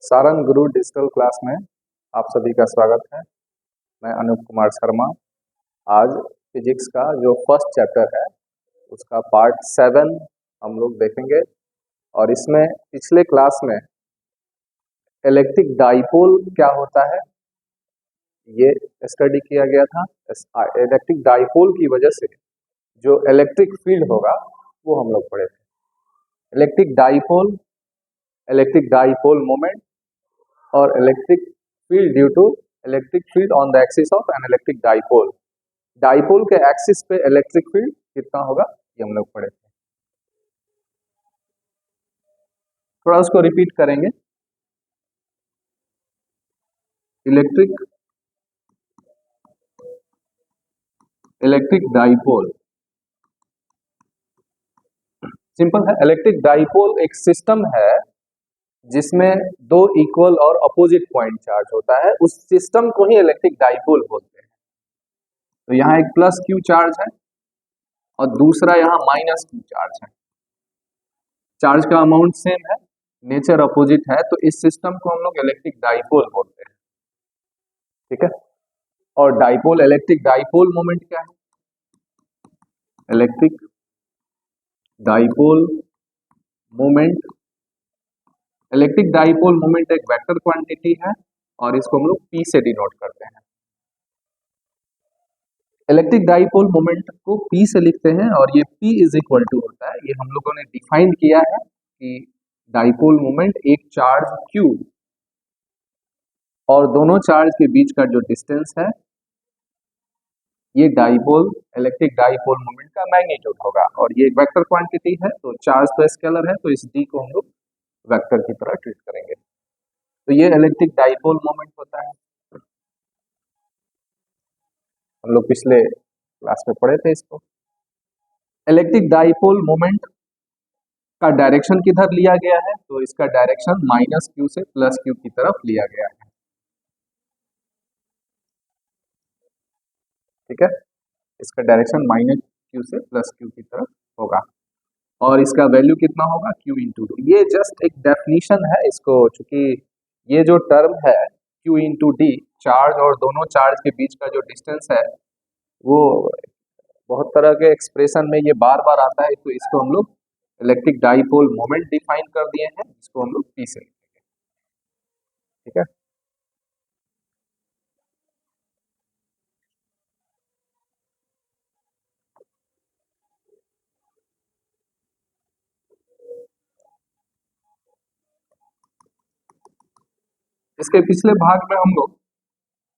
सारंग गुरु digital class में आप सभी का स्वागत है। मैं अनूप कुमार शर्मा। आज फिजिक्स का जो फर्स्ट चैप्टर है उसका पार्ट 7 हम लोग देखेंगे और इसमें पिछले क्लास में इलेक्ट्रिक डाइपोल क्या होता है ये स्टडी किया गया था। इलेक्ट्रिक डाइपोल की वजह से जो इलेक्ट्रिक फील्ड होगा वो हम लोग पढ़े थे। इलेक्ट्रिक डाइपोल मोमेंट और electric field due to electric field on the axis of an electric dipole. Dipole के एक्सिस पे इलेक्ट्रिक फील्ड कितना होगा ये हम लोग पढ़े थे। थोड़ा उसको रिपीट करेंगे। इलेक्ट्रिक डाइपोल सिंपल है। इलेक्ट्रिक डाइपोल एक सिस्टम है जिसमें दो इक्वल और अपोजिट पॉइंट चार्ज होता है, उस सिस्टम को ही इलेक्ट्रिक डाइपोल बोलते हैं। तो यहाँ एक प्लस क्यू चार्ज है और दूसरा यहाँ माइनस क्यू चार्ज है। चार्ज का अमाउंट सेम है, नेचर अपोजिट है, तो इस सिस्टम को हम लोग इलेक्ट्रिक डाइपोल बोलते हैं। ठीक है। और डाइपोल इलेक्ट्रिक डाइपोल मोमेंट क्या है? इलेक्ट्रिक डाइपोल मोमेंट एक वेक्टर क्वांटिटी है और इसको हम लोग P से डिनोट करते हैं। इलेक्ट्रिक डाइपोल मोमेंट को P से लिखते हैं और ये P इज इक्वल टू होता है, ये हम लोगों ने डिफाइन किया है कि डाइपोल मोमेंट एक चार्ज Q और दोनों चार्ज के बीच का जो डिस्टेंस है ये इलेक्ट्रिक डाइपोल मोमेंट का मैग्नीट्यूड होगा। और ये एक वेक्टर क्वांटिटी है, तो चार्ज तो स्केलर है, तो इस D को हम लोग वेक्टर की तरह ट्रीट करेंगे। तो ये इलेक्ट्रिक डाइपोल मोमेंट होता है। हम लोग पिछले क्लास में पढ़े थे इसको। इलेक्ट्रिक डाइपोल मोमेंट का डायरेक्शन किधर लिया गया है? तो इसका डायरेक्शन माइनस क्यू से प्लस क्यू की तरफ लिया गया है। ठीक है, इसका डायरेक्शन माइनस क्यू से प्लस क्यू की तरफ होगा और इसका वैल्यू कितना होगा? Q into D. ये जस्ट एक डेफिनेशन है इसको, चूंकि ये जो टर्म है Q इंटू डी, चार्ज और दोनों चार्ज के बीच का जो डिस्टेंस है वो बहुत तरह के एक्सप्रेशन में ये बार बार आता है, तो इसको हम लोग इलेक्ट्रिक डाइपोल मोमेंट डिफाइन कर दिए हैं, जिसको हम लोग P से लिखेंगे। ठीक है। इसके पिछले भाग में हम लोग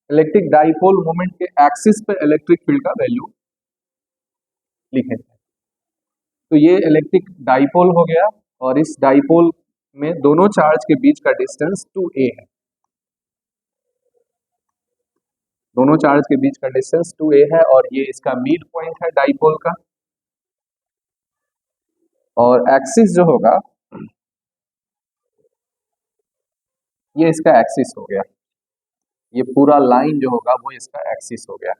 इलेक्ट्रिक डाइपोल मोमेंट के एक्सिस पे इलेक्ट्रिक फील्ड का वैल्यू लिखे थे। तो ये इलेक्ट्रिक डाइपोल हो गया और इस डाइपोल में दोनों चार्ज के बीच का डिस्टेंस 2a है। दोनों चार्ज के बीच का डिस्टेंस 2a है और ये इसका मिड पॉइंट है डाइपोल का। और एक्सिस जो होगा ये इसका एक्सिस हो गया, ये पूरा लाइन जो होगा वो इसका एक्सिस हो गया।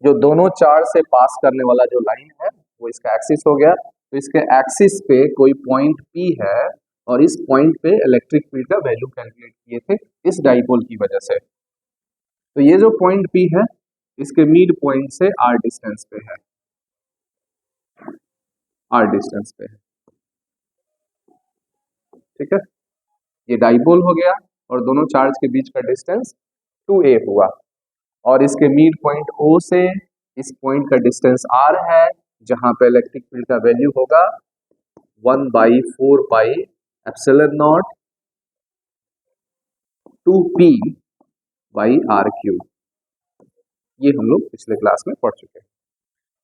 जो दोनों चार्ज से पास करने वाला जो लाइन है वो इसका एक्सिस हो गया। तो इसके एक्सिस पे कोई पॉइंट P है और इस पॉइंट पे इलेक्ट्रिक फील्ड का वैल्यू कैलकुलेट किए थे इस डाइपोल की वजह से। तो ये जो पॉइंट P है इसके मिड पॉइंट से r डिस्टेंस पे है, ठीक है। ये डाइपोल हो गया और दोनों चार्ज के बीच का डिस्टेंस 2a हुआ और इसके मिड पॉइंट O से इस पॉइंट का डिस्टेंस r है, जहां पे इलेक्ट्रिक फील्ड का वैल्यू होगा 1/4 pi epsilon nought 2p by r cube. ये हम लोग पिछले क्लास में पढ़ चुके हैं।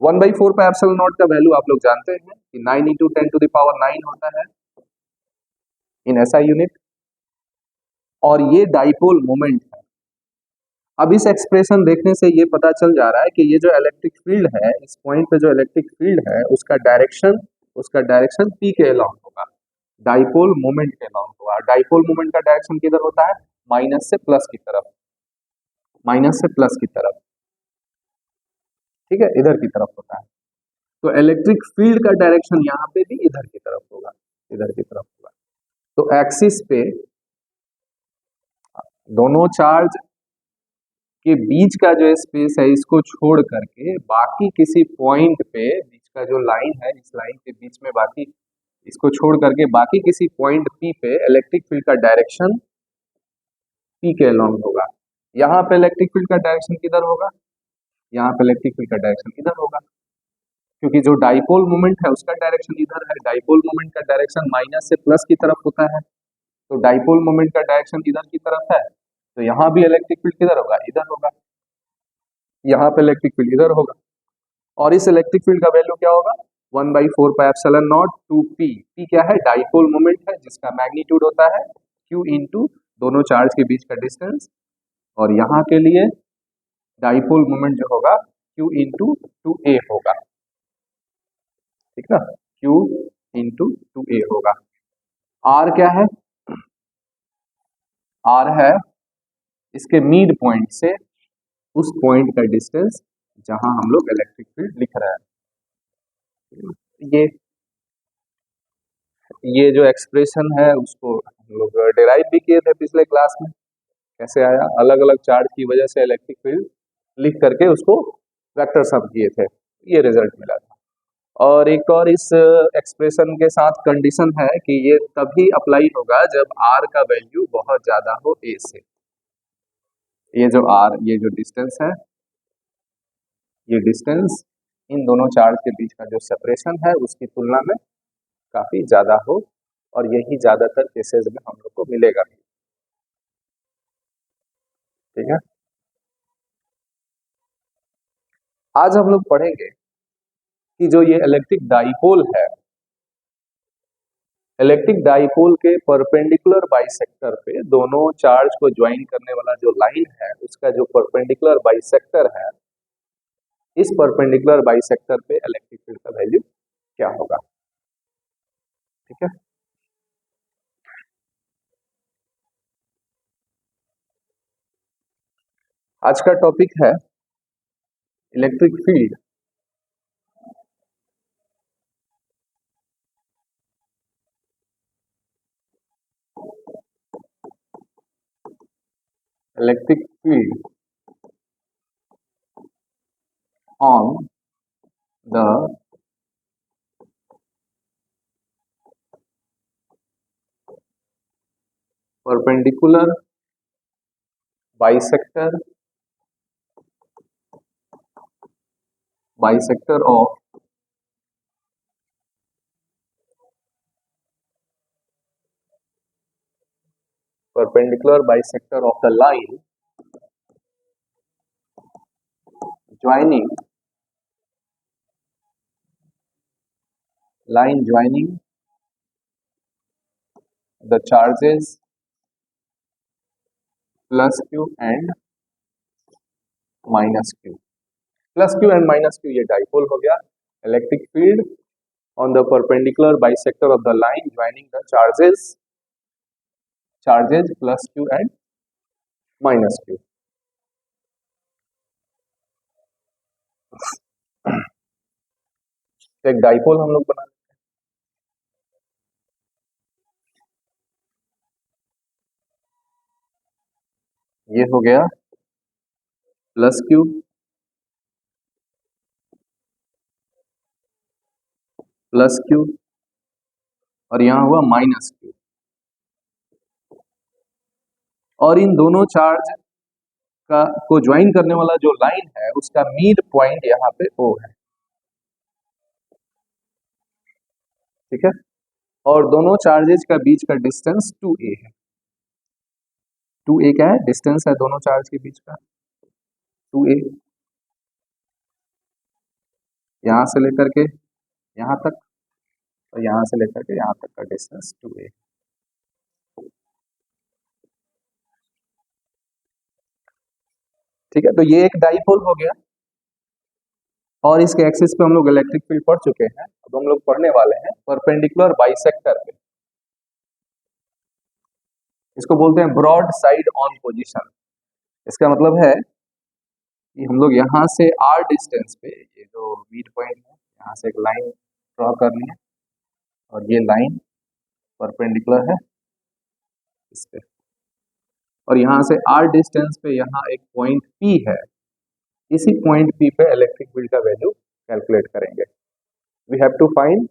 1/4 पाई एप्सिलॉन नॉट का वैल्यू आप लोग जानते हैं कि 9 × 10⁻⁹ होता है इन SI यूनिट, और ये डाइपोल मोमेंट है। अब इस एक्सप्रेशन देखने से ये पता चल जा रहा है कि ये जो इलेक्ट्रिक फील्ड है, इस पॉइंट पे जो इलेक्ट्रिक फील्ड है उसका डायरेक्शन P के अलोंग होगा, डाइपोल मोमेंट के अलोंग होगा। डाइपोल मोमेंट का डायरेक्शन किधर होता है? माइनस से प्लस की तरफ, ठीक है, इधर की तरफ होता है। तो इलेक्ट्रिक फील्ड का डायरेक्शन यहाँ पे भी इधर की तरफ होगा। तो एक्सिस पे दोनों चार्ज के बीच का जो स्पेस है इसको छोड़ करके बाकी किसी पॉइंट पे बीच का जो लाइन है, इस लाइन के बीच में बाकी इसको छोड़ करके बाकी किसी पॉइंट पी पे इलेक्ट्रिक फील्ड का डायरेक्शन पी के अलोंग होगा। यहाँ पे इलेक्ट्रिक फील्ड का डायरेक्शन किधर होगा, यहाँ पे इलेक्ट्रिक फील्ड का डायरेक्शन इधर होगा, क्योंकि जो डाइपोल मोमेंट है उसका डायरेक्शन इधर है। डाइपोल मोमेंट का डायरेक्शन माइनस से प्लस की तरफ होता है, तो डाइपोल मोमेंट का डायरेक्शन इधर की तरफ है, तो यहाँ भी इलेक्ट्रिक फील्ड किधर होगा, इधर होगा। यहाँ पे इलेक्ट्रिक फील्ड इधर होगा, और इस इलेक्ट्रिक फील्ड का वैल्यू क्या होगा, 1/4πε0 2p। p क्या है, डाइपोल मोमेंट है जिसका मैग्नीट्यूड होता है q इंटू दोनों चार्ज के बीच का डिस्टेंस, और यहाँ के लिए डाइपोल मोमेंट जो होगा q इंटू 2a होगा, ठीक ना, q इंटू 2a होगा। r क्या है, r है इसके मिड पॉइंट से उस पॉइंट का डिस्टेंस जहां हम लोग इलेक्ट्रिक फील्ड लिख रहे हैं। ये जो एक्सप्रेशन है उसको हम लोग डिराइव भी किए थे पिछले क्लास में, कैसे आया, अलग अलग चार्ज की वजह से इलेक्ट्रिक फील्ड लिख करके उसको वेक्टर सम किए थे, ये रिजल्ट मिला था। और एक और इस एक्सप्रेशन के साथ कंडीशन है कि ये तभी अप्लाई होगा जब r का वैल्यू बहुत ज्यादा हो a से। ये जो r, ये जो डिस्टेंस है, ये डिस्टेंस इन दोनों चार्ज के बीच का जो सेपरेशन है उसकी तुलना में काफी ज्यादा हो, और यही ज्यादातर केसेस में हम लोग को मिलेगा, ठीक है। आज हम लोग पढ़ेंगे कि जो ये इलेक्ट्रिक डाइपोल है, इलेक्ट्रिक डाइपोल के परपेंडिकुलर बाइसेक्टर पे दोनों चार्ज को ज्वाइन करने वाला जो लाइन है उसका जो परपेंडिकुलर बाइसेक्टर है, इस परपेंडिकुलर बाइसेक्टर पे इलेक्ट्रिक फील्ड का वैल्यू क्या होगा, ठीक है। आज का टॉपिक है electric field. Electric field on the perpendicular bisector of perpendicular bisector of the line joining the charges plus q and minus q। Plus q and minus q ये dipole हो गया। Electric field on the perpendicular bisector of the line joining the charges plus q and minus q। एक dipole हम लोग बना, ये हो गया प्लस q प्लस q, और यहां हुआ माइनस q, और इन दोनों चार्ज का को ज्वाइन करने वाला जो लाइन है उसका मिड पॉइंट यहाँ पे O है, ठीक है, और दोनों चार्जेस का बीच का डिस्टेंस 2a है। 2a क्या है, डिस्टेंस है दोनों चार्ज के बीच का 2a, यहां से लेकर के यहां तक और यहां से लेकर के यहां तक का डिस्टेंस 2a। ठीक है, तो ये एक डाइपोल हो गया, और इसके एक्सिस पे हम लोग इलेक्ट्रिक फील्ड पढ़ चुके हैं। अब हम लोग पढ़ने वाले हैं परपेंडिकुलर बाइसेक्टर पे, इसको बोलते हैं ब्रॉड साइड ऑन पोजीशन। इसका मतलब है कि हम लोग यहाँ से r डिस्टेंस पे, ये जो मिड पॉइंट है, यहाँ से एक लाइन ड्रॉ करनी है, और ये लाइन परपेंडिकुलर है इस पे, और यहाँ से r डिस्टेंस पे यहाँ एक पॉइंट P है, इसी पॉइंट P पे इलेक्ट्रिक फील्ड का वैल्यू कैलकुलेट करेंगे। We have to find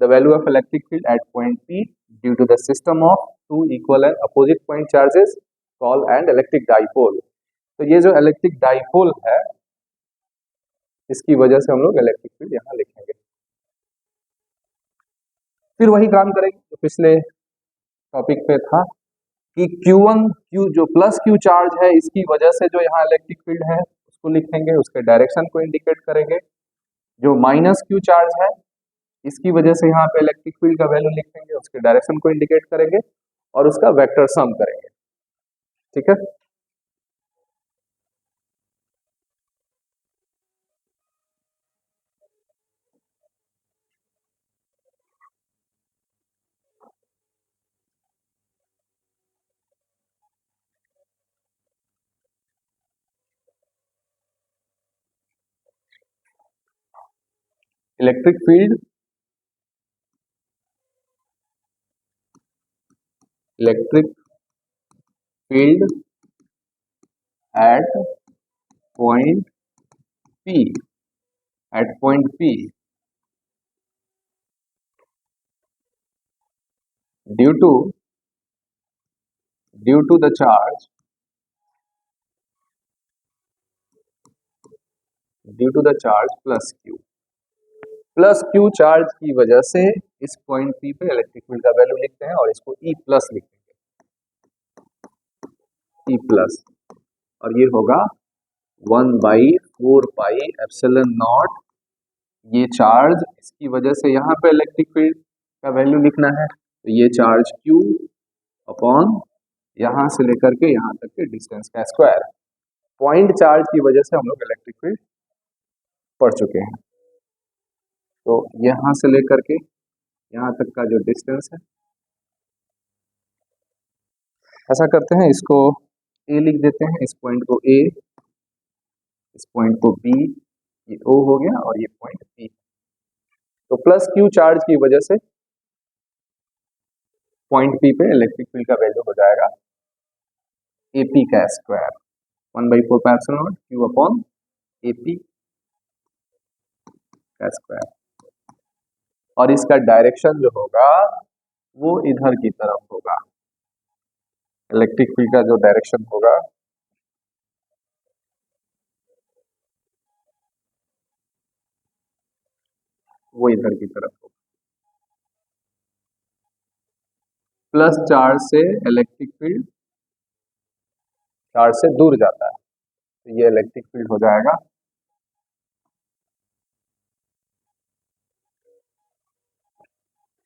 the value of electric field at point P due to the system of two equal and opposite point charges called and electric dipole. तो ये जो electric dipole है, इसकी वजह से हम लोग इलेक्ट्रिक फील्ड यहाँ लिखेंगे। फिर वही काम करेंगे जो पिछले टॉपिक पे था कि Q1 Q जो प्लस Q चार्ज है, इसकी वजह से जो यहाँ इलेक्ट्रिक फील्ड है उसको लिखेंगे, उसके डायरेक्शन को इंडिकेट करेंगे। जो माइनस Q चार्ज है, इसकी वजह से यहाँ पे इलेक्ट्रिक फील्ड का वैल्यू लिखेंगे, उसके डायरेक्शन को इंडिकेट करेंगे और उसका वेक्टर सम करेंगे। ठीक है। Electric field at point P due to the charge plus Q charge की वजह से इस पॉइंट P पे इलेक्ट्रिक फील्ड का वैल्यू लिखते हैं और इसको E प्लस लिखेंगे, E प्लस, और ये होगा 1/4 पाई एप्सिलॉन नॉट, ये चार्ज, इसकी वजह से यहाँ पे इलेक्ट्रिक फील्ड का वैल्यू लिखना है, तो ये चार्ज Q अपॉन यहाँ से लेकर के यहाँ तक के डिस्टेंस का स्क्वायर। पॉइंट चार्ज की वजह से हम लोग इलेक्ट्रिक फील्ड पढ़ चुके हैं। तो यहाँ से लेकर के यहाँ तक का जो डिस्टेंस है, ऐसा करते हैं, इसको A लिख देते हैं, इस पॉइंट को A, इस पॉइंट को B, ये O हो गया और ये पॉइंट P। तो प्लस Q चार्ज की वजह से पॉइंट P पे इलेक्ट्रिक फील्ड का वैल्यू हो जाएगा AP का square, 1/4 pi epsilon nought Q upon AP का स्क्वायर, और इसका डायरेक्शन जो होगा वो इधर की तरफ होगा। इलेक्ट्रिक फील्ड का जो डायरेक्शन होगा वो इधर की तरफ होगा। प्लस चार्ज से इलेक्ट्रिक फील्ड चार्ज से दूर जाता है, तो ये इलेक्ट्रिक फील्ड हो जाएगा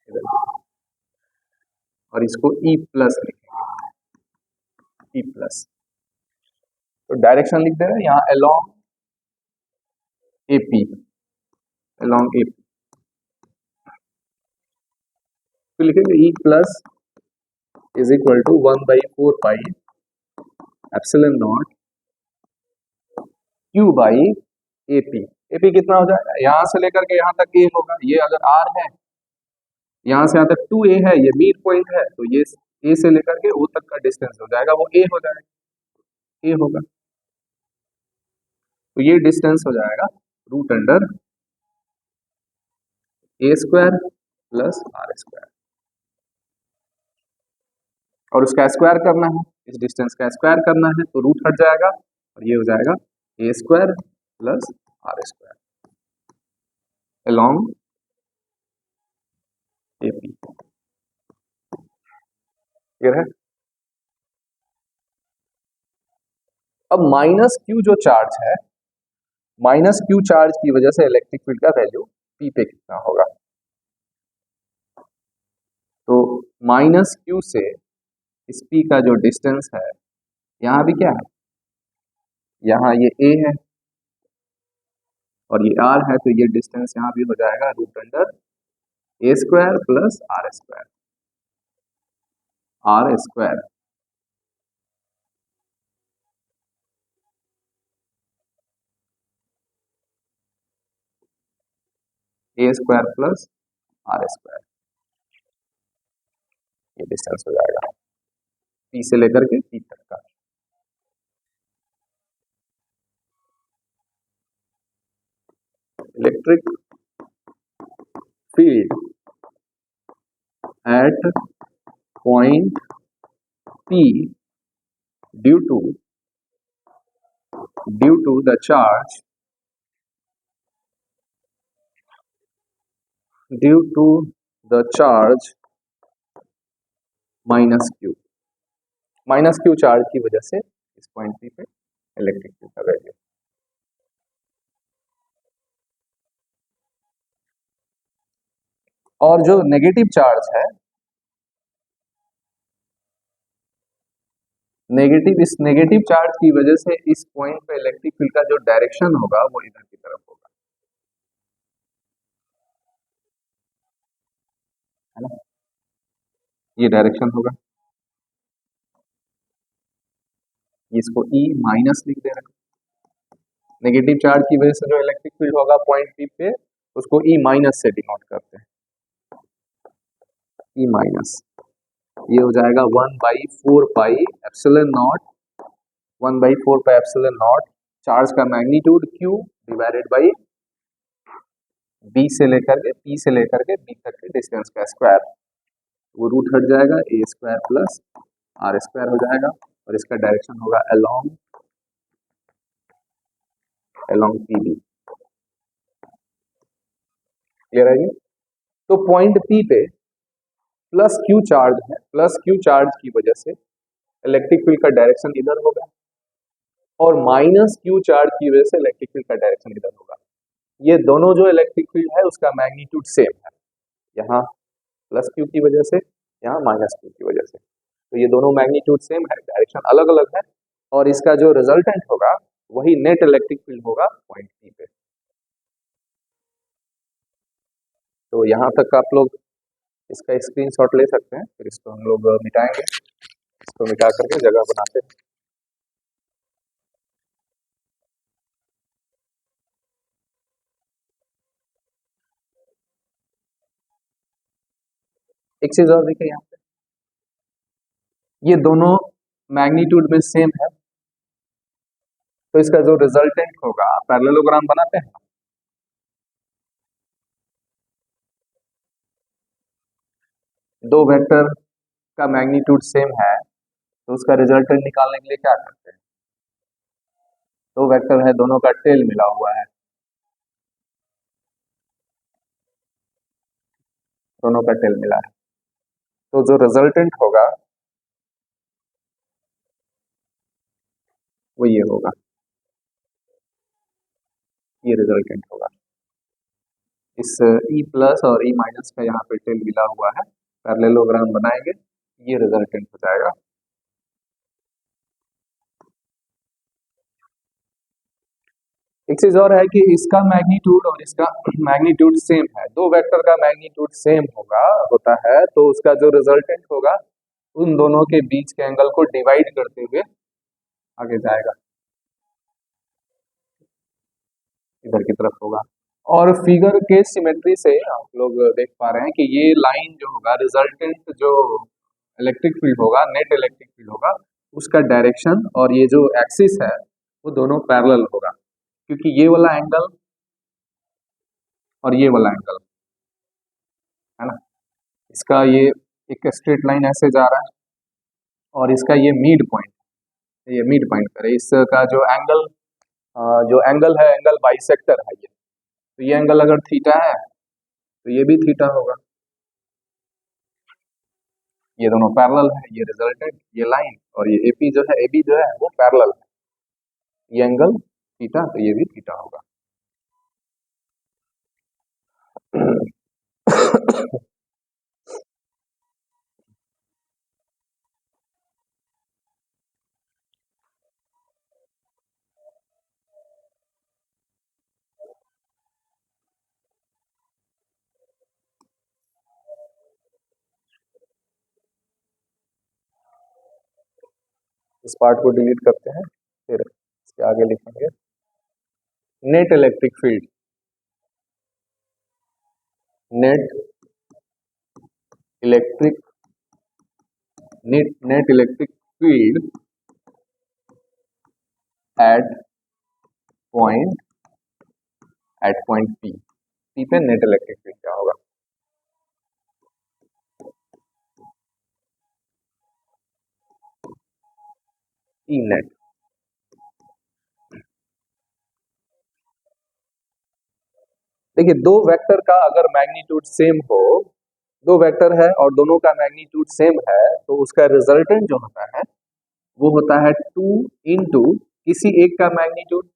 इधर, और इसको E प्लस लिखेंगे, E प्लस। तो डायरेक्शन लिख दे रहे हैं यहाँ अलोंग AP, अलोंग AP, तो लिखेंगे E plus is equal to 1/4 pi epsilon nought Q by AP। AP कितना हो जाएगा, यहाँ से लेकर के यहाँ तक A होगा, ये अगर R है, यहाँ से यहाँ तक 2A है, ये मिड पॉइंट है, तो ये A से लेकर के O तक का डिस्टेंस हो जाएगा, वो A हो जाएगा, A होगा। तो ये डिस्टेंस हो जाएगा root under A square plus R square, और उसका स्क्वायर करना है, इस डिस्टेंस का स्क्वायर करना है, तो रूट हट जाएगा और ये हो जाएगा A square plus R square along AP। Clear है। अब माइनस Q जो चार्ज है, माइनस Q चार्ज की वजह से इलेक्ट्रिक फील्ड का वैल्यू P पे कितना होगा, तो माइनस Q से इस P का जो डिस्टेंस है, यहाँ भी क्या है, यहाँ ये A है और ये R है, तो ये डिस्टेंस यहाँ भी हो जाएगा root under A square plus R square, R square. A square plus R square, ये डिस्टेंस हो जाएगा। P से लेकर के P तक का। Electric field at point P due to the charge minus Q charge की वजह से इस पॉइंट P पे इलेक्ट्रिक फील्ड का वैल्यू। और जो नेगेटिव चार्ज है, इस नेगेटिव चार्ज की वजह से इस पॉइंट पे इलेक्ट्रिक फील्ड का जो डायरेक्शन होगा वो इधर की तरफ होगा, है ना, ये डायरेक्शन होगा। इसको E माइनस लिख दे रहे हैं। नेगेटिव चार्ज की वजह से जो इलेक्ट्रिक फील्ड होगा पॉइंट P पे, उसको E माइनस से डिनोट करते हैं, E माइनस। ये हो जाएगा 1/4 pi epsilon not, 1/4 pi epsilon naught charge का magnitude Q divided by B से लेकर के P से लेकर के B तक के डिस्टेंस का स्क्वायर। वो रूट हट जाएगा, a square plus r square हो जाएगा, और इसका डायरेक्शन होगा अलोंग PB। क्लियर है जी? तो पॉइंट P पे प्लस Q चार्ज है, प्लस Q चार्ज की वजह से इलेक्ट्रिक फील्ड का डायरेक्शन इधर होगा, और माइनस Q चार्ज की वजह से इलेक्ट्रिक फील्ड का डायरेक्शन इधर होगा। ये दोनों जो इलेक्ट्रिक फील्ड है उसका मैग्नीट्यूड सेम है, यहाँ प्लस Q की वजह से, यहाँ माइनस Q की वजह से। तो ये दोनों मैग्नीट्यूड सेम है, डायरेक्शन अलग अलग है, और इसका जो रिजल्टेंट होगा वही नेट इलेक्ट्रिक फील्ड होगा पॉइंट P पे। तो यहाँ तक आप लोग इसका स्क्रीनशॉट ले सकते हैं, फिर इसको हम लोग मिटाएंगे, इसको मिटा करके जगह बनाते हैं। एक चीज और देखिए, यहाँ पे ये दोनों मैग्नीट्यूड में सेम है, तो इसका जो रिजल्टेंट होगा, पैरेललोग्राम बनाते हैं, दो वेक्टर का मैग्नीट्यूड सेम है तो उसका रिजल्टेंट निकालने के लिए क्या करते हैं, दो वेक्टर है, दोनों का टेल मिला हुआ है, दोनों का टेल मिला है, तो जो रिजल्टेंट होगा वो ये होगा, ये रिजल्टेंट होगा। इस E प्लस और E माइनस का यहाँ पे टेल मिला हुआ है, पैरेललोग्राम बनाएंगे, ये रिजल्टेंट हो जाएगा। एक चीज और है कि इसका मैग्नीट्यूड और इसका मैग्नीट्यूड सेम है, दो वेक्टर का मैग्नीट्यूड सेम होता है, तो उसका जो रिजल्टेंट होगा उन दोनों के बीच के एंगल को डिवाइड करते हुए आगे जाएगा, इधर की तरफ होगा। और फिगर के सिमेट्री से आप लोग देख पा रहे हैं कि ये लाइन जो होगा, रिजल्टेंट जो इलेक्ट्रिक फील्ड होगा, नेट इलेक्ट्रिक फील्ड होगा, उसका डायरेक्शन और ये जो एक्सिस है वो दोनों पैरेलल होगा, क्योंकि ये वाला एंगल और ये वाला एंगल, है ना, इसका ये एक स्ट्रेट लाइन ऐसे जा रहा है, और इसका ये मिड पॉइंट, ये मिड पॉइंट पर है, इसका जो एंगल है, एंगल बाइसेक्टर है ये, तो ये एंगल अगर थीटा है तो ये भी थीटा होगा, ये दोनों पैरेलल है, ये रिजल्टेंट, ये लाइन, और ये एपी जो है, एबी जो है वो पैरेलल है, ये एंगल थीटा, तो ये भी थीटा होगा। इस पार्ट को डिलीट करते हैं, फिर इसके आगे लिखेंगे net electric field, net electric field at point P, P पे नेट इलेक्ट्रिक फील्ड क्या होगा? E net. देखिए दो वेक्टर का अगर मैग्नीट्यूड सेम हो, दो वेक्टर है और दोनों का मैग्नीट्यूड सेम है, तो उसका रिजल्टेंट जो होता है वो होता है 2 इंटू किसी एक का मैग्नीट्यूड,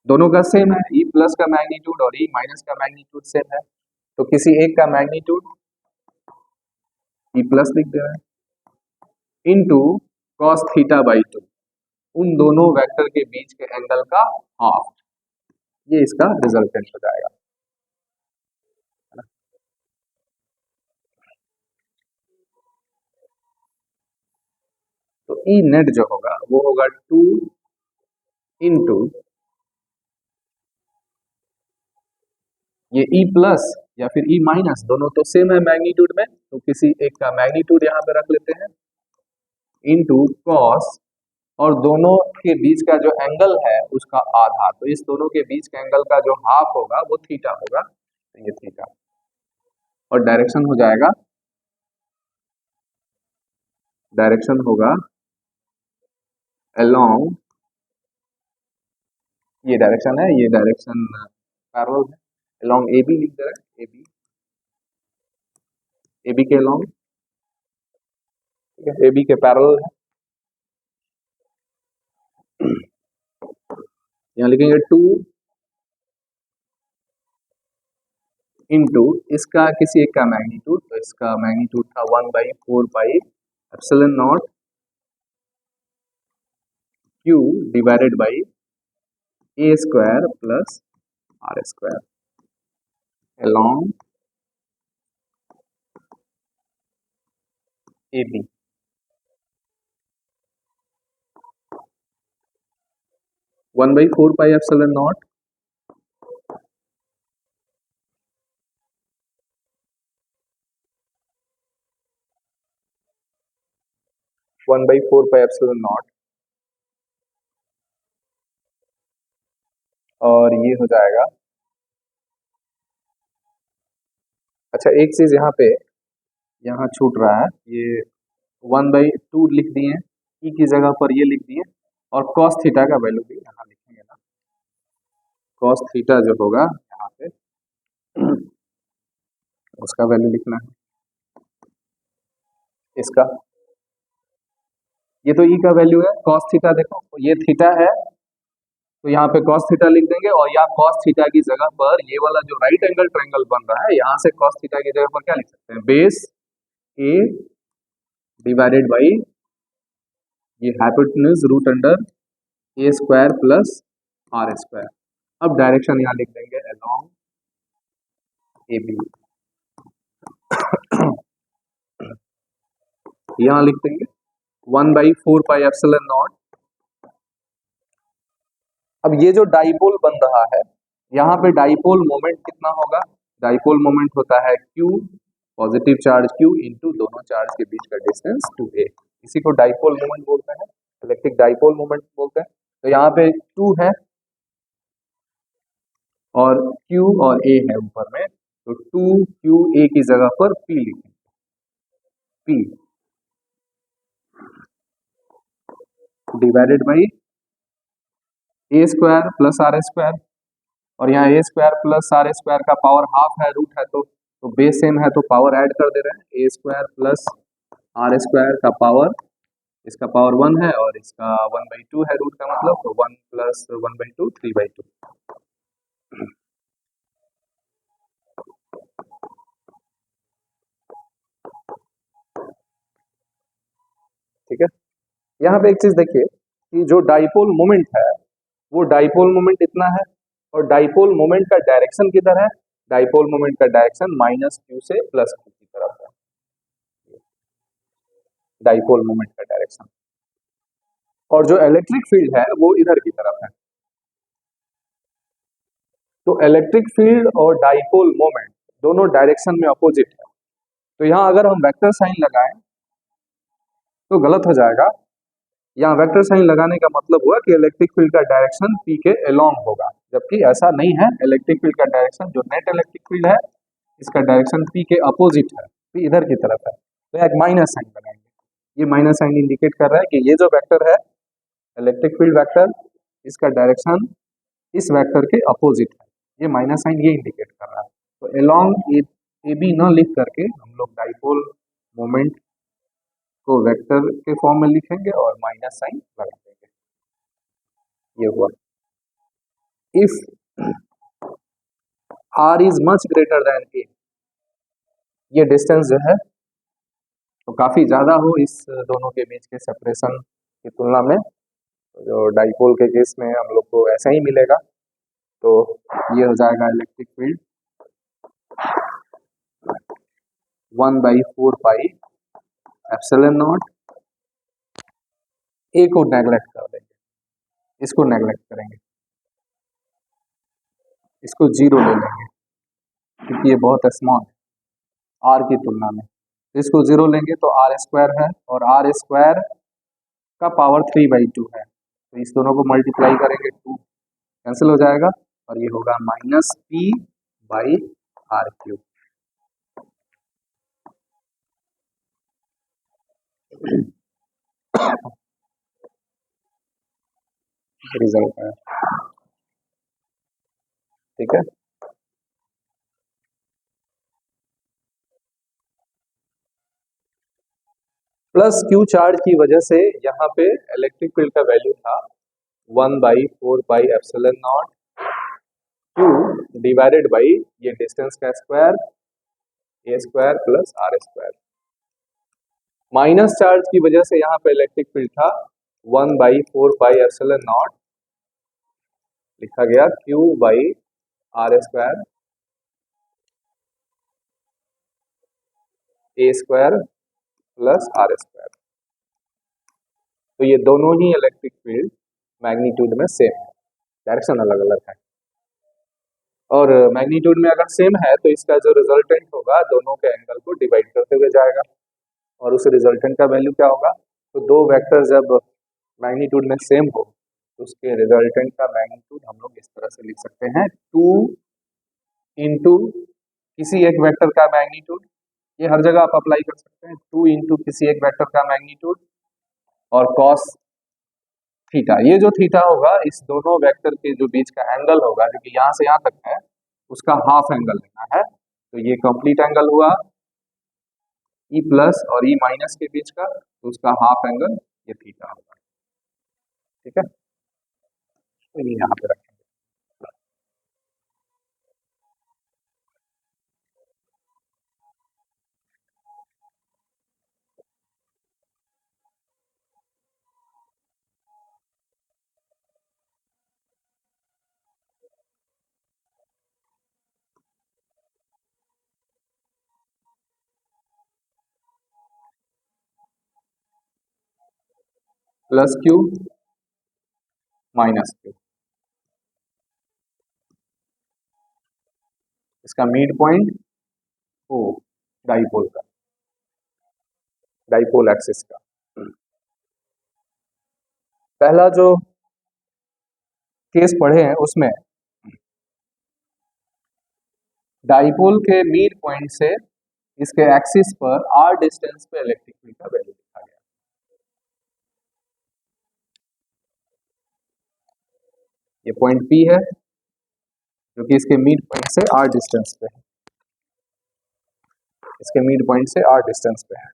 दोनों का सेम है, ई प्लस का मैग्नीट्यूड और ई माइनस का मैग्नीट्यूड सेम है, तो किसी एक का मैग्नीट्यूड ई प्लस लिख दे रहे हैं इंटू कॉस थीटा बाई 2, उन दोनों वेक्टर के बीच के एंगल का हाफ, ये इसका रिजल्टेंट हो जाएगा। तो ई नेट जो होगा वो होगा 2 इंटू ये ई प्लस या फिर ई माइनस, दोनों तो सेम है मैग्नीट्यूड में, तो किसी एक का मैग्नीट्यूड यहाँ पे रख लेते हैं इंटू कॉस, और दोनों के बीच का जो एंगल है उसका आधा, तो इस दोनों के बीच के एंगल का जो हाफ होगा वो थीटा होगा, तो ये थीटा, और डायरेक्शन हो जाएगा, डायरेक्शन होगा अलोंग, ये डायरेक्शन है, ये डायरेक्शन पैरेलल है, अलोंग ए बी लिख दे रहे हैं, ए बी के अलोंग, ठीक है, ए बी के पैरेलल है। यहाँ लिखेंगे 2 इंटू इसका किसी एक का मैग्नीट्यूड, तो इसका मैग्नीट्यूड था 1/4 pi epsilon nought Q divided by A square plus R square along A B. 1/4 pi epsilon nought और ये हो जाएगा। अच्छा एक चीज यहाँ पे यहाँ छूट रहा है, ये 1/2 लिख दिए, ई की जगह पर ये लिख दिए, और कॉस थीटा का वैल्यू भी यहाँ लिखेंगे ना, कॉस थीटा जो होगा यहाँ पे उसका वैल्यू लिखना है, इसका, ये तो ई का वैल्यू है, कॉस थीटा देखो ये थीटा है, तो यहाँ पे cos थीटा लिख देंगे, और यहाँ cos थीटा की जगह पर ये वाला जो राइट एंगल ट्रायंगल बन रहा है, यहाँ से cos थीटा की जगह पर क्या लिख सकते हैं, बेस a डिवाइडेड बाई ये hypotenuse root under A square plus R square. अब डायरेक्शन यहाँ लिख देंगे अलोंग ए बी, यहाँ लिख देंगे 1/4 पाई एप्सिलॉन नॉट। अब ये जो डाइपोल बन रहा है, यहाँ पे डाइपोल मोमेंट कितना होगा, डाइपोल मोमेंट होता है Q, positive charge Q into दोनों चार्ज के बीच का डिस्टेंस 2a, इसी को डाइपोल मोमेंट बोलते हैं, इलेक्ट्रिक डाइपोल मोमेंट बोलते हैं। तो यहाँ पे 2 है और Q और A है ऊपर में, तो 2QA की जगह पर P लिखेंगे, P divided by A square plus R square, और यहाँ A square plus R square का पावर हाफ है, रूट है, तो बेस सेम है तो पावर ऐड कर दे रहे हैं, ए स्क्वायर प्लस आर स्क्वायर का पावर, इसका पावर 1 है और इसका 1/2 है रूट का मतलब, तो 1 प्लस 1/2 3/2। ठीक है, यहाँ पे एक चीज देखिए कि जो डाइपोल मोमेंट है वो डाइपोल मोमेंट इतना है, और डाइपोल मोमेंट का डायरेक्शन किधर है, डाइपोल मोमेंट का डायरेक्शन -q से +q की तरफ है, डाइपोल मोमेंट का डायरेक्शन, और जो इलेक्ट्रिक फील्ड है वो इधर की तरफ है। तो इलेक्ट्रिक फील्ड और डाइपोल मोमेंट दोनों डायरेक्शन में अपोजिट है, तो यहाँ अगर हम वेक्टर साइन लगाएं तो गलत हो जाएगा। यहाँ वेक्टर साइन लगाने का मतलब हुआ कि इलेक्ट्रिक फील्ड का डायरेक्शन P के अलोंग होगा, जबकि ऐसा नहीं है। इलेक्ट्रिक फील्ड का डायरेक्शन जो नेट इलेक्ट्रिक फील्ड है इसका डायरेक्शन P के अपोजिट है, P इधर की तरफ है। तो एक माइनस साइन बनाएंगे, ये माइनस साइन इंडिकेट कर रहा है कि ये जो वेक्टर है इलेक्ट्रिक फील्ड वेक्टर, इसका डायरेक्शन इस वेक्टर के अपोजिट है। ये माइनस साइन ये इंडिकेट कर रहा है। तो अलोंग ए बी न लिख करके हम लोग डाइपोल मोमेंट को वेक्टर के फॉर्म में लिखेंगे और माइनस साइन लगा देंगे। ये हुआ। If r is much greater than a, ये डिस्टेंस जो है तो काफी ज्यादा हो इस दोनों के बीच के सेपरेशन की तुलना में, जो डाइपोल के केस में हम लोग को ऐसा ही मिलेगा। तो ये हो जाएगा electric field 1/4 pi epsilon naught. A को नेगलेक्ट कर देंगे, इसको नेगलेक्ट करेंगे, इसको जीरो ले लेंगे क्योंकि ये बहुत स्मॉल है आर की तुलना में। तो इसको जीरो लेंगे तो आर स्क्वायर है, और आर स्क्वायर का पावर 3/2 है। तो इस दोनों को मल्टीप्लाई करेंगे, 2 कैंसिल हो जाएगा और ये होगा -P/r3। रिजल्ट है, ठीक है। प्लस क्यू चार्ज की वजह से यहाँ पे इलेक्ट्रिक फील्ड का वैल्यू था 1/4 pi epsilon nought Q divided by ये डिस्टेंस का square A square plus R square. Minus charge की वजह से यहाँ पे इलेक्ट्रिक फील्ड था 1/4 पाई एप्सिलॉन नॉट, लिखा गया Q by R square A square plus R square. तो ये दोनों ही इलेक्ट्रिक फील्ड मैग्नीट्यूड में सेम है, डायरेक्शन अलग अलग है। और मैग्नीट्यूड में अगर सेम है तो इसका जो रिजल्टेंट होगा दोनों के एंगल को डिवाइड करते हुए जाएगा, और उस रिजल्टेंट का वैल्यू क्या होगा। तो दो वेक्टर जब मैग्नीट्यूड में सेम हो तो उसके रिजल्टेंट का मैग्नीट्यूड हम लोग इस तरह से लिख सकते हैं 2 इंटू किसी एक वेक्टर का मैग्नीट्यूड, ये हर जगह आप अप्लाई कर सकते हैं, 2 इंटू किसी एक वेक्टर का मैग्नीट्यूड और कॉस थीटा। ये जो थीटा होगा इस दोनों वेक्टर के जो बीच का एंगल होगा, जो कि यहाँ से यहाँ तक है, उसका हाफ एंगल लेना है। तो ये कंप्लीट एंगल हुआ ई प्लस और ई माइनस के बीच का, तो उसका हाफ एंगल ये थीटा होगा, ठीक है। तो ये यहाँ पे रखेंगे। प्लस क्यू माइनस क्यू, इसका मिड पॉइंट ओ डाइपोल का, डाइपोल एक्सिस का। पहला जो केस पढ़े हैं उसमें डाइपोल के मिड पॉइंट से इसके एक्सिस पर r डिस्टेंस पे इलेक्ट्रिक फील्ड का वैल्यू लिखा गया। ये पॉइंट P है जो कि इसके मिड पॉइंट से r डिस्टेंस पे है, इसके मिड पॉइंट से r डिस्टेंस पे है।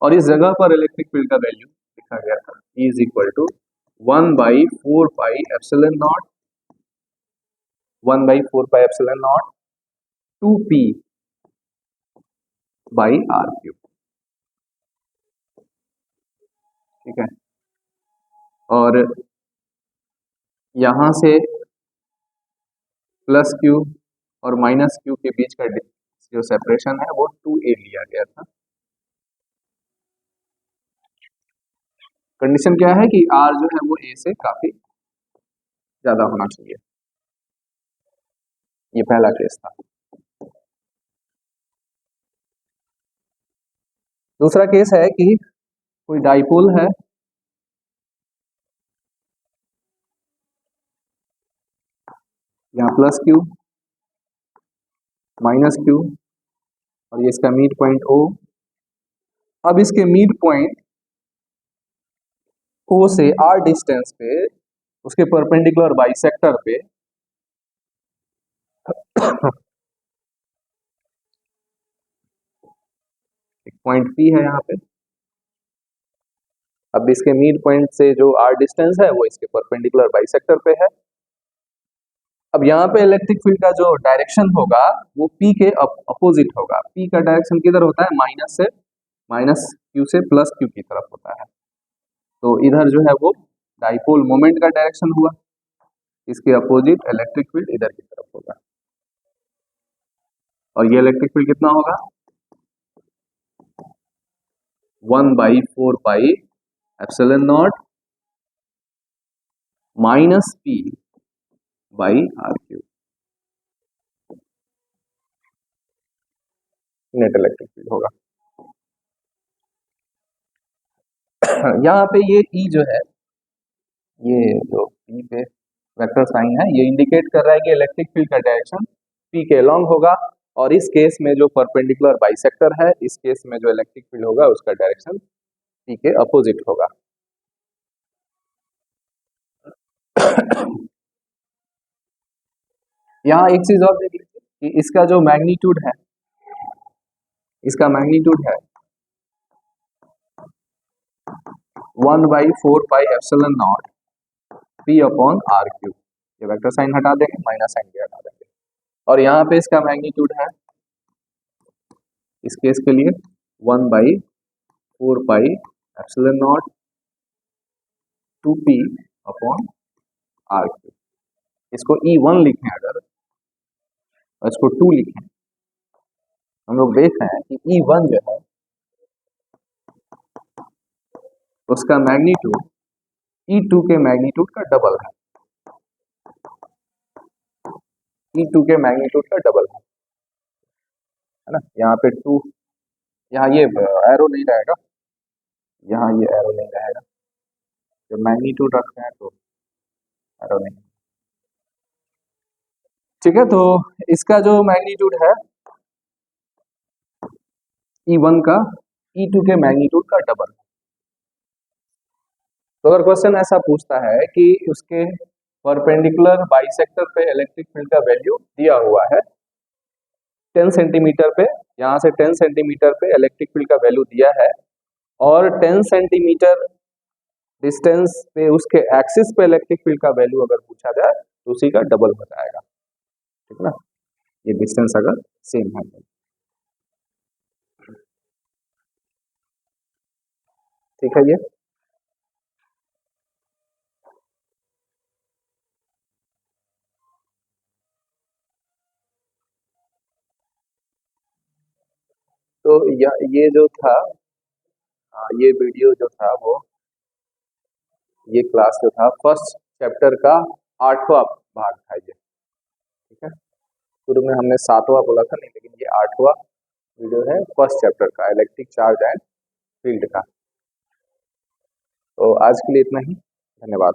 और इस जगह पर इलेक्ट्रिक फील्ड का वैल्यू लिखा गया था E is equal to 1/4 pi epsilon not 1/4 pi epsilon nought 2p by R cube, ठीक है। और यहां से प्लस क्यू और माइनस क्यू के बीच का जो सेपरेशन है वो 2a लिया गया था। कंडीशन क्या है कि r जो है वो a से काफी ज्यादा होना चाहिए। ये पहला केस था। दूसरा केस है कि कोई डाइपोल है, यहाँ प्लस क्यू माइनस क्यू और ये इसका मिड पॉइंट ओ। अब इसके मिड पॉइंट ओ से आर डिस्टेंस पे उसके परपेंडिकुलर बाइसेक्टर पे एक पॉइंट पी है यहाँ पे। अब इसके मिड पॉइंट से जो आर डिस्टेंस है वो इसके परपेंडिकुलर बाइसेक्टर पे है। अब यहाँ पे इलेक्ट्रिक फील्ड का जो डायरेक्शन होगा वो पी के अपोजिट होगा। पी का डायरेक्शन किधर होता है, माइनस क्यू से प्लस क्यू की तरफ होता है। तो इधर जो है वो डाइपोल मोमेंट का डायरेक्शन हुआ, इसके अपोजिट इलेक्ट्रिक फील्ड इधर की तरफ होगा। और ये इलेक्ट्रिक फील्ड कितना होगा, 1/4 pi epsilon nought minus P by R cube, net electric field होगा। यहाँ पे ये ई जो है, ये जो पी पे वेक्टर साइन है, ये इंडिकेट कर रहा है कि इलेक्ट्रिक फील्ड का डायरेक्शन पी के लॉन्ग होगा। और इस केस में जो परपेंडिकुलर बाइसेक्टर है, इस केस में जो इलेक्ट्रिक फील्ड होगा उसका डायरेक्शन पी के अपोजिट होगा। यहाँ एक चीज और देख लीजिए कि इसका जो मैग्नीट्यूड है, इसका मैग्नीट्यूड है 1/4 pi epsilon nought P upon R cube. ये वेक्टर साइन हटा देंगे, माइनस साइन भी हटा देंगे। और यहाँ पे इसका मैग्नीट्यूड है इस केस के लिए 1/4 pi epsilon nought 2p upon R cube. इसको E1 लिखें अगर, और इसको 2 लिखें, हम लोग देख रहे हैं कि E1 जो है उसका मैग्नीट्यूड E2 के मैग्नीट्यूड का डबल है। E2 के मैग्नीट्यूड का डबल है ना। यहाँ पे 2, यहाँ ये एरो नहीं रहेगा, यहाँ ये एरो नहीं रहेगा, जब मैग्नीट्यूड रखते हैं तो एरो नहीं। ठीक है, तो इसका जो मैग्नीट्यूड है E1 का E2 के मैग्नीट्यूड का डबल। तो अगर क्वेश्चन ऐसा पूछता है कि उसके परपेंडिकुलर बाइसेक्टर पे इलेक्ट्रिक फील्ड का वैल्यू दिया हुआ है 10 सेंटीमीटर पे, यहाँ से 10 सेंटीमीटर पे इलेक्ट्रिक फील्ड का वैल्यू दिया है, और 10 सेंटीमीटर डिस्टेंस पे उसके एक्सिस पे इलेक्ट्रिक फील्ड का वैल्यू अगर पूछा जाए तो उसी का डबल हो जाएगा। ठीक है ना, ये डिस्टेंस अगर सेम है। ठीक है, ये तो ये जो था, ये वीडियो जो था वो, ये क्लास जो था फर्स्ट चैप्टर का 8वां भाग था ये। ठीक है, शुरू में हमने 7वां बोला था, नहीं, लेकिन ये 8वां वीडियो है फर्स्ट चैप्टर का, इलेक्ट्रिक चार्ज एंड फील्ड का। तो आज के लिए इतना ही, धन्यवाद।